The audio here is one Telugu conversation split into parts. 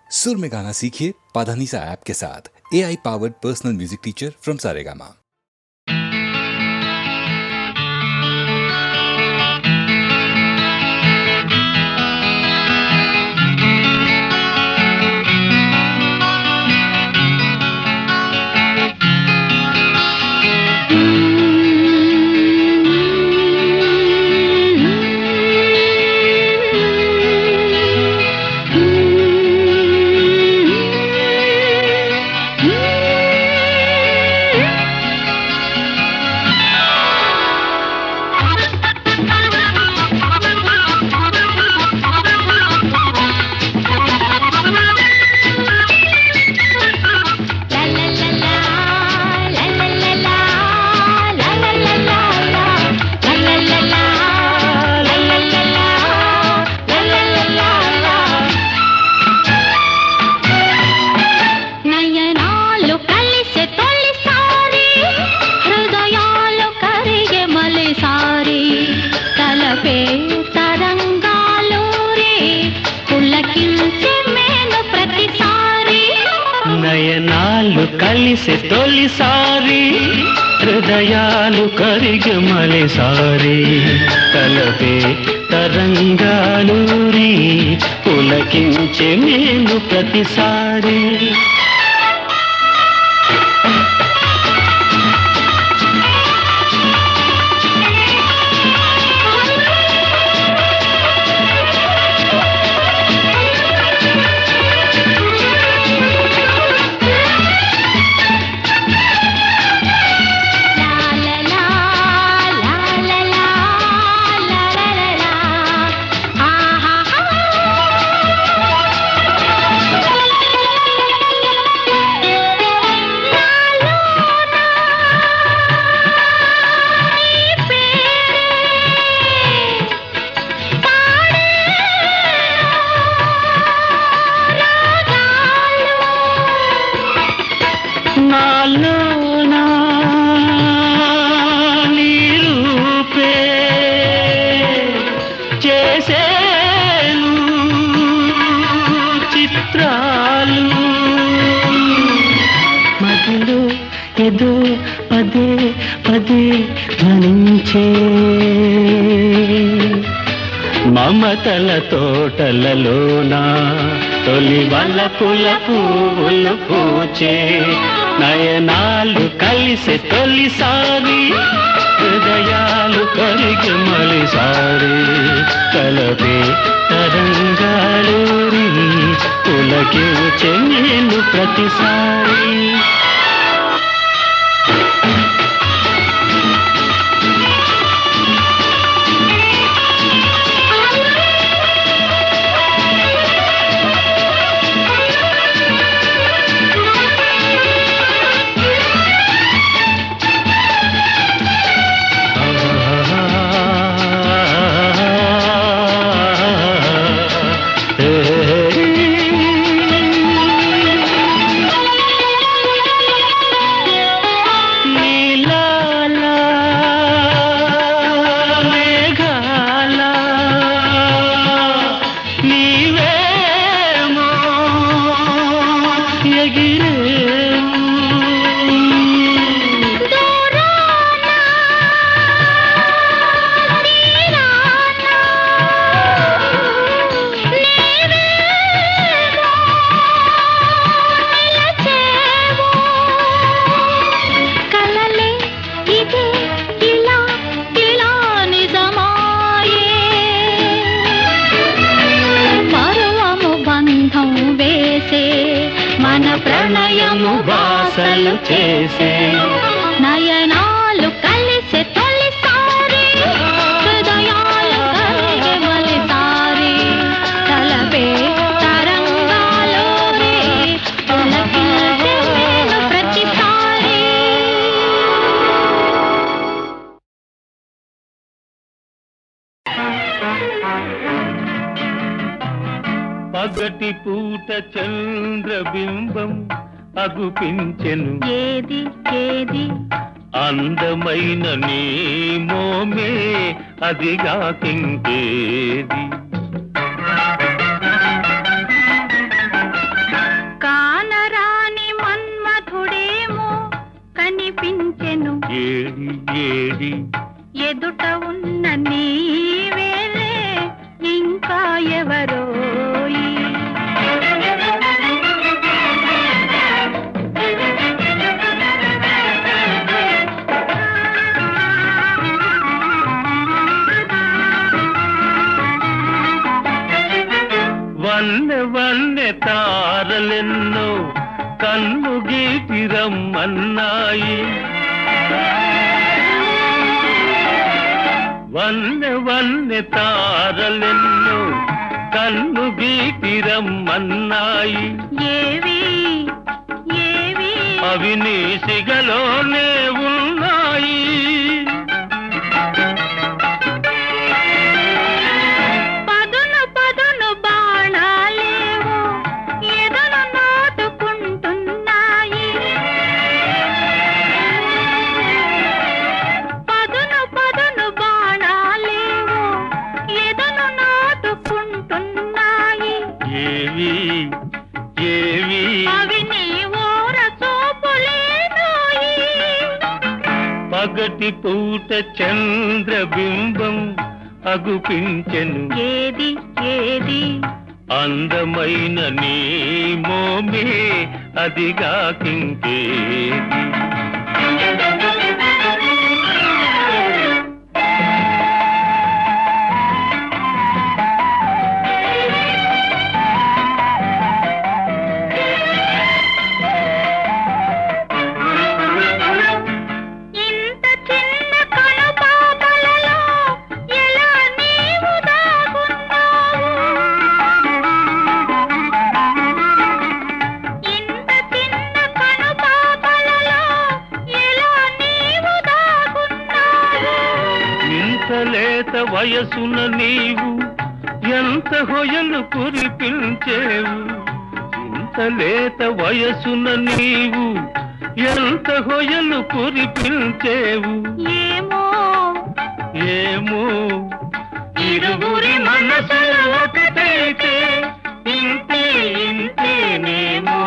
सुर में गाना सीखिए पाधानीसा ऐप के साथ। AI powered personal music teacher from Saregama. నయనాలు కలిసే తొలిసారి హృదయాలు కరిగే మలిసారి తలపే తరంగాలూరి పులకించే నేను ప్రతిసారి నాలోనా నీ రూపే చేసేను చిత్రాలు మదిలో ఏదో పదే పదే ధ్వనించే మమతల తోటలలోనా తొలి వలపుల పువ్వులు పూచే నయనాలు కలిసే తొలిసారి హృదయాలు కరిగి మలిసారి కలపే తరంగాలూరి పులకించే నేను ప్రతిసారి ప్రణయము బాసలు చేసే నయనాలు కలిసే తొలిసారి హృదయాలు కరిగే మలిసారి తలపే తరంగాలూరి పులకించే నేను ప్రతిసారి పగటి పూట చంద్రబింబం అగుపించెను ఏది ఏది అందమైన నీ మోమే అదిగా కింకేది వన్నె తారలెన్నో కన్ను గీటి రమ్మన్నాయి. వన్నె తారలెన్నో కన్ను గీటి రమ్మన్నాయి. ఏవి ఏవి అవి నీ సిగలోనే ఉన్నాయి. పదును పదును బాణాలేవో ఎదను నాటుకుంటున్నాయి. పదును పదును బాణాలేవో ఎదను నాటుకుంటున్నాయి. ఏవి ఏవి అవి నీ ఓర చూపులేనోయి. పగటి పూట చంద్రబింబం అగుపించెను. ఏది ఏది అందమైన నీ మోమే అదిగా కింకేది. ఇంత చిన్న కనుపాపలలో ఎలా నీవు దాగున్నావు. ఇంత చిన్న కనుపాపలలో ఎలా నీవు దాగున్నావు. ఇంత లేత వయసున నీవు ఎంత హొయలు కురిపించేవు. ఇంత లేత వయసున నీవు ఎంత హొయలు కురిపించేవు. ఏమో ఏమో ఇరువురి మనసులు ఒకటైతే ఇంతే ఇంతేనేమో.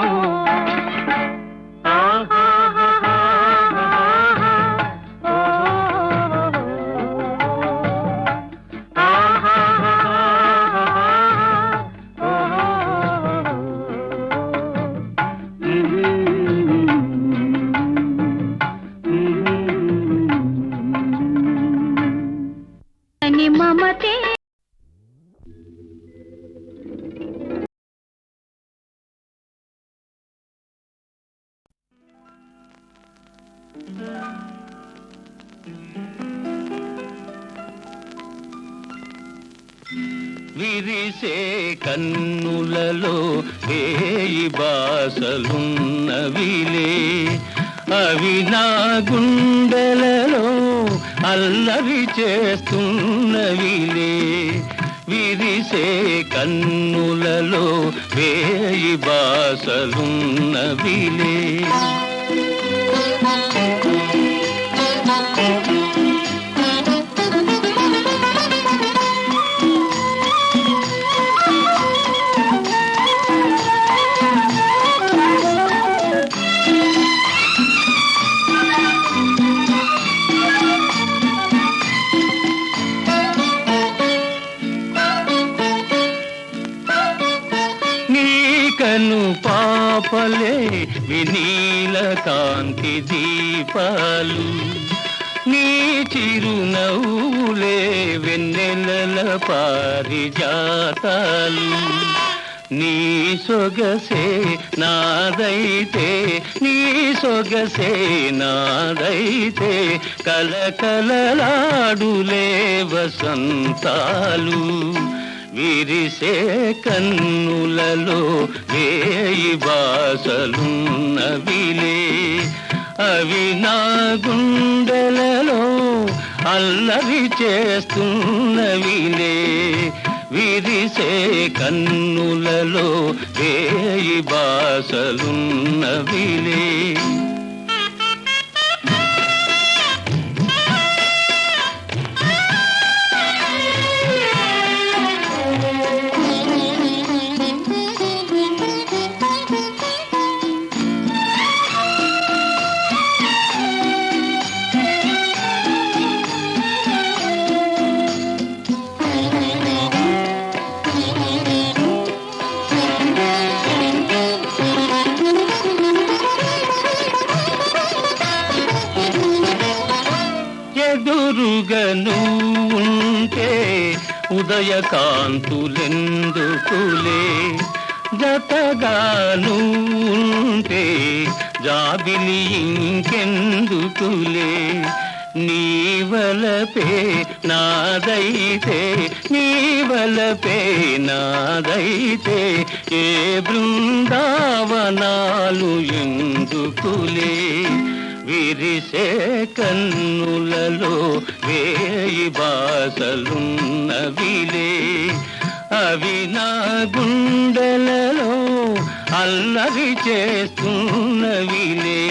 అని మమతే విరిసే కన్నులలో వేయి బాసలున్నవిలే. అవి నా గుండెలలో అల్లరి చేస్తున్నవిలే. విరిసే కన్నులలో వేయి బాసలున్నవిలే. నీకను పాపలే వినీల కాంతి దీపాలు. నీ చిరునవ్వులే వెన్నెలల పారిజాతాలు. నీ సొగసే నాదైతే నీ సొగసే నాదైతే కలకలలాడులే వసంతాలు. విరిసే కన్నులలో వేయి బాసలున్నవిలే. అవి నా గుండెలలో అల్లరి చేస్తున్నవిలే. విరిసే కన్నులలో వేయి బాసలున్నవిలే. ఎదురుగా నువ్వుంటే ఉదయకాంతులెందుకులే. జతగాను ఉంటే జాబిలి ఇంకెందుకులే నీవలపే నాదైతే నీవలపే నాదైతే ఏ బృందావనాలు ఎందుకులే విరిసే కన్నులలో వేయి బాసలున్నవిలే అవి నా గుండెలలో అల్లరి చేస్తున్నవిలే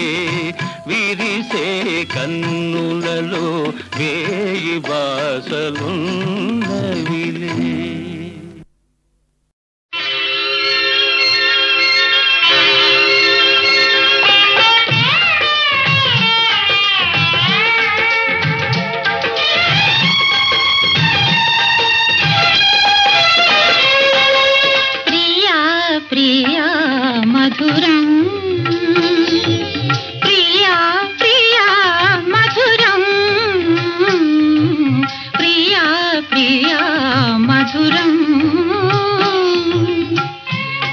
విరిసే కన్నులలో వేయి బాసలున్నవిలే. ప్రియా మధురం ప్రియా ప్రియా మధురం ప్రియా ప్రియా మధురం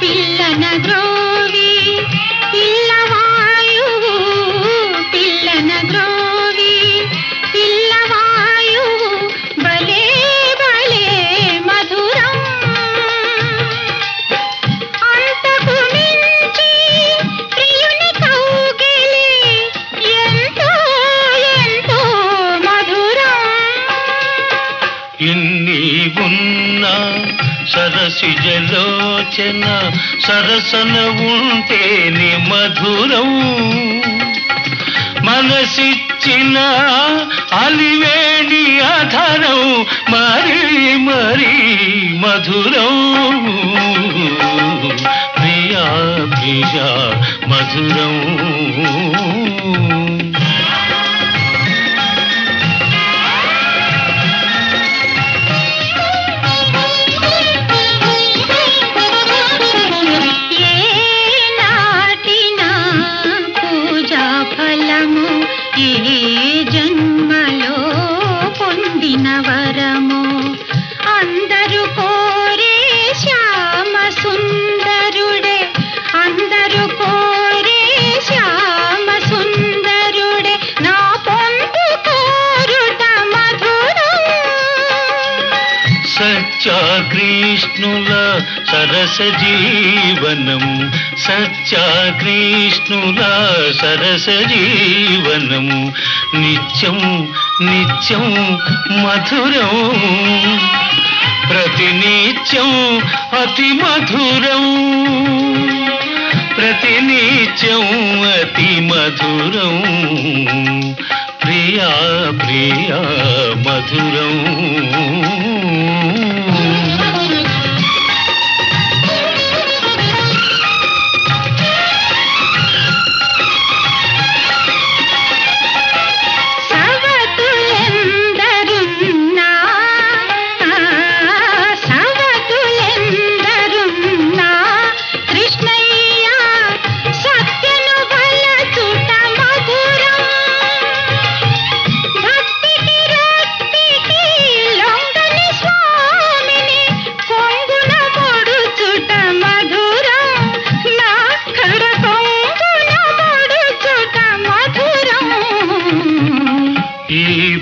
పిల్లన ద్రోవి పిల్లవాయువు పిల్లన ద్రోవి పిల్లవాయువు భలే భలే మధురం ఉన్న సరసిజలోచన సరసన ఉంటేనే మధురం మనసిచ్చిన అలివేణి అధరం మరీ మరీ మధురం ప్రియా ప్రియా మధురం ఏ జన్మలో పొందిన వరము అందరూ కోరే శ్యామ సుందరుడే అందరూ కోరే శ్యామ సుందరుడే నా పొందు కోరుట మధురం సత్యా కృష్ణుల సరస జీవనం సత్యా కృష్ణుల సరస జీవనం నిత్యం నిత్యం మధురం ప్రతినిత్యం అతి మధురం ప్రతినిత్యం అతి మధురం ప్రియా ప్రియా మధురం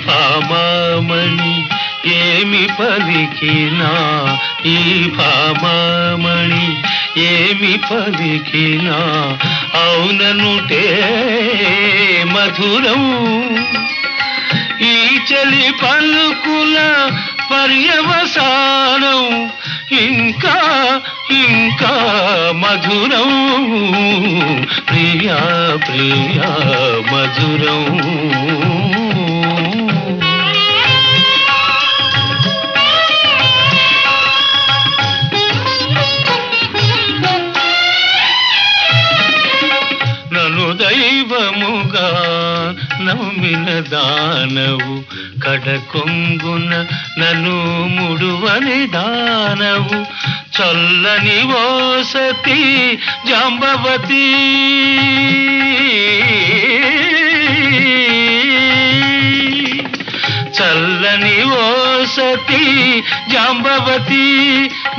భామామణి ఏమి పలికినా ఈ భామామణి ఏమి పలికినా అవుననుటే మధురం ఈ చలి పలుకుల పర్యవసానం ఇంకా ఇంకా మధురం ప్రియా ప్రియా మధురం దైవముగా నమ్మిన దానవు కడకొంగున నన్ను ముడువని దానవు చల్లని ఓ సతీ జాంబవతి చల్లని ఓ భారతి జాంబవతి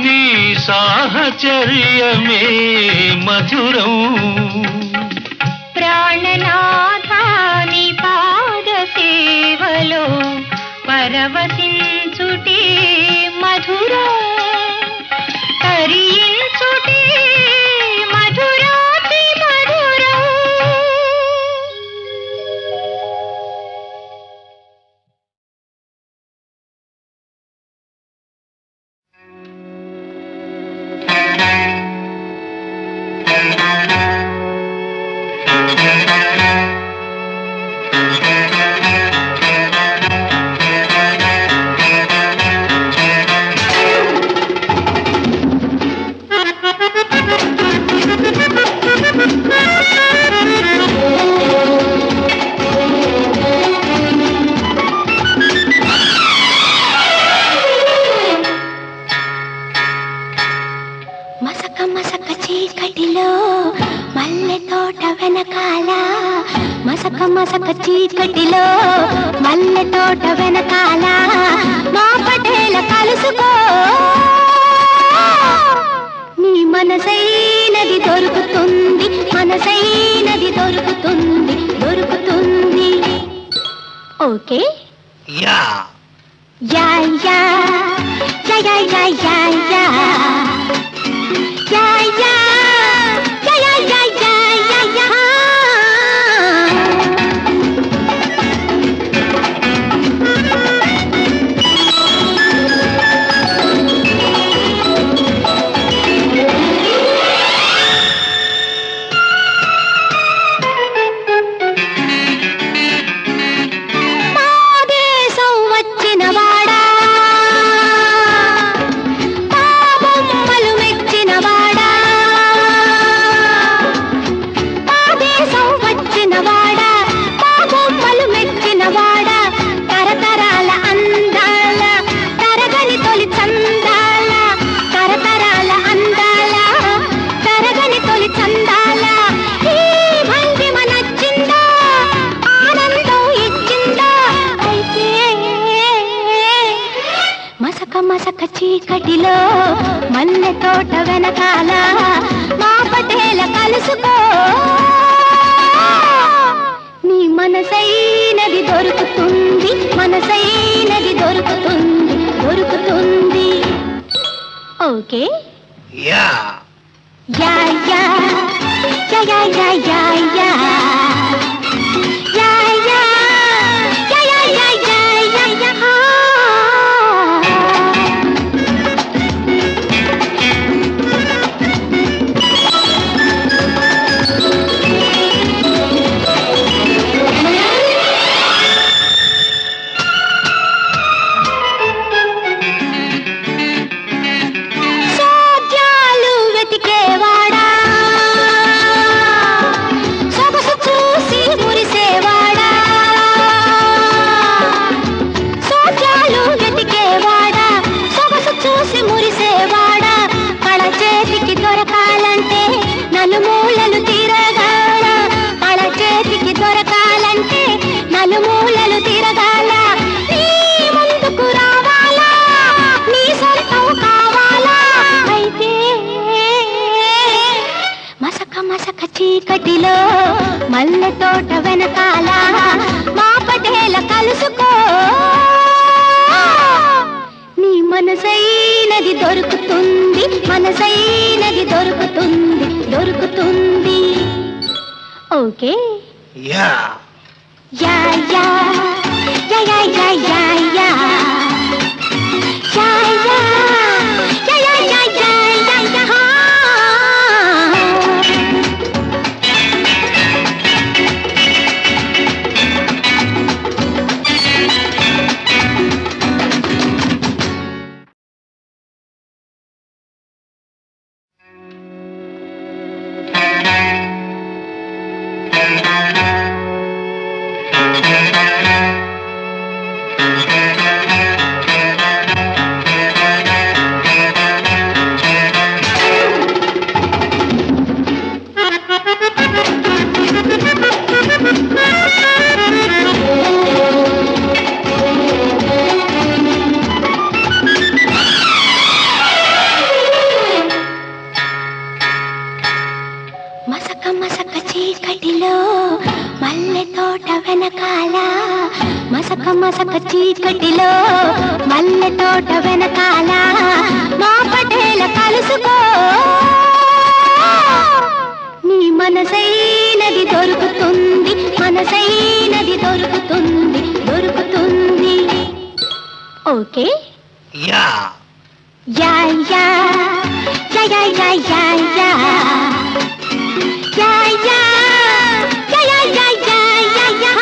నీ సాహచర్యమే మధురం. ప్రాణనాథాని పాద సేవలో పరవశించుటే మధురం, తరించుటే మధురాతి మధురం. మసక మసక చీకటిలో మల్లె తోట వెనకాల, మసక మసక చీకటిలో మల్లె తోట వెనకాల మా పటేల కలుసుకో. నీ మనసైనది దొరుకుతుంది, మనసైనది దొరుకుతుంది, దొరుకుతుంది. ఓకే యా యా యా యా యా యా యా యా యా యా యా యా యా యా యా. మా దేశం వచ్చిన వాడా, మా బొమ్మలు మెచ్చిన వాడా, మా దేశం వచ్చిన వాడా, మా బొమ్మలు మెచ్చిన వాడా, తరతరాల అందాల తరగని తొలి చందాల, తరతరాల అందాల తరగని తొలి చందాల. ఈ భంగిమ నచ్చిందా, ఆనందం ఇచ్చిందా? అయితే మసక మసక చీకటిలో మల్లె తోట వెనకాల మా పటేల కలుసుకో. నీ మనసైనది దొరుకుతుంది, మనసైనది దొరుకుతుంది, దొరుకుతుంది. ఓకే యా యా యా యా యా యా యా యా యా యా యా యా యా యా యా యా. సోద్యాలు వెతికేవాడా, సొగసు చూసి మురిసేవాడా, సోద్యాలు వెతికేవాడా, సొగసు చూసి మురిసేవాడా, కళ చేతికి దొరకాలంటే నలుమూలలు తిరగాల, కళ చేతికి దొరకాలంటే నలుమూలలు తిరగాల. నీ ముందుకు రావాలా, నీ సొంతం కావాలా? అయితే మసక మసక చీకటిలో మల్లె తోట వెనకాల మా పటేల కలుసుకో. నీ మనసైనది దొరుకుతుంది, మనసైనది దొరుకుతుంది, దొరుకుతుంది. ఓకే యా యా యా యా యా యా యా యా యా యా యా యా యా యా యా యా. మసక మసక చీకటిలో మల్లె తోట వెనకాల మసక మసక చీకటిలో మల్లె తోట వెనకాల మా పటేల కలుసుకో నీ మనసైనది దొరుకుతుంది మనసైనది దొరుకుతుంది దొరుకుతుంది ఓకే యా యా యా యా యా యా యా యా యా యా యా యా యా యా యా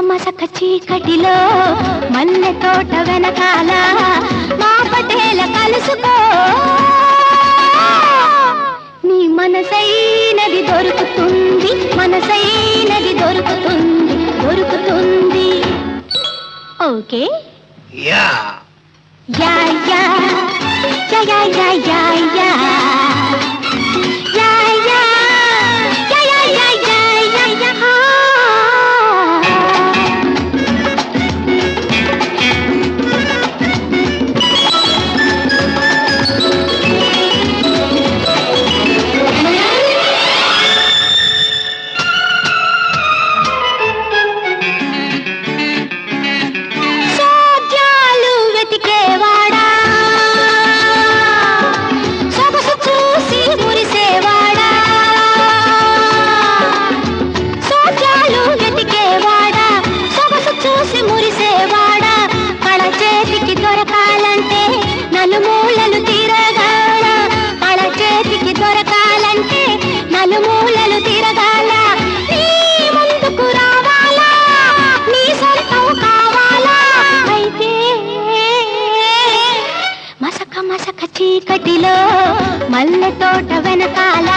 మసక చీకటిలో మల్లె తోట వెనకాల మా పటేల కలుసుకో నీ మనసైనది దొరుకుతుంది మనసైనది దొరుకుతుంది దొరుకుతుంది ఓకే యా యా యా యా యా యా యా యా యా యా యా యా యా యా యా నలుమూలలు తిరగాల కళ చేతికి దొరకాలంటే నలుమూలలు తిరగాల నీ ముందుకు రావాలా నీ సొంతం కావాలా అయితే మసక మసక చీకటిలో మల్లె తోట వెనకాల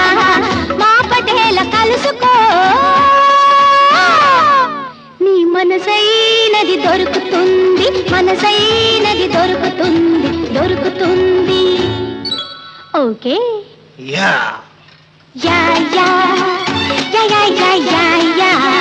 మా పటేల కలుసుకో నీ మనసైనది దొరుకుతుంది మనసైనది దొరుకుతుంది దొరుకుతుంది ఓకే యా యా యా యా యా యా యా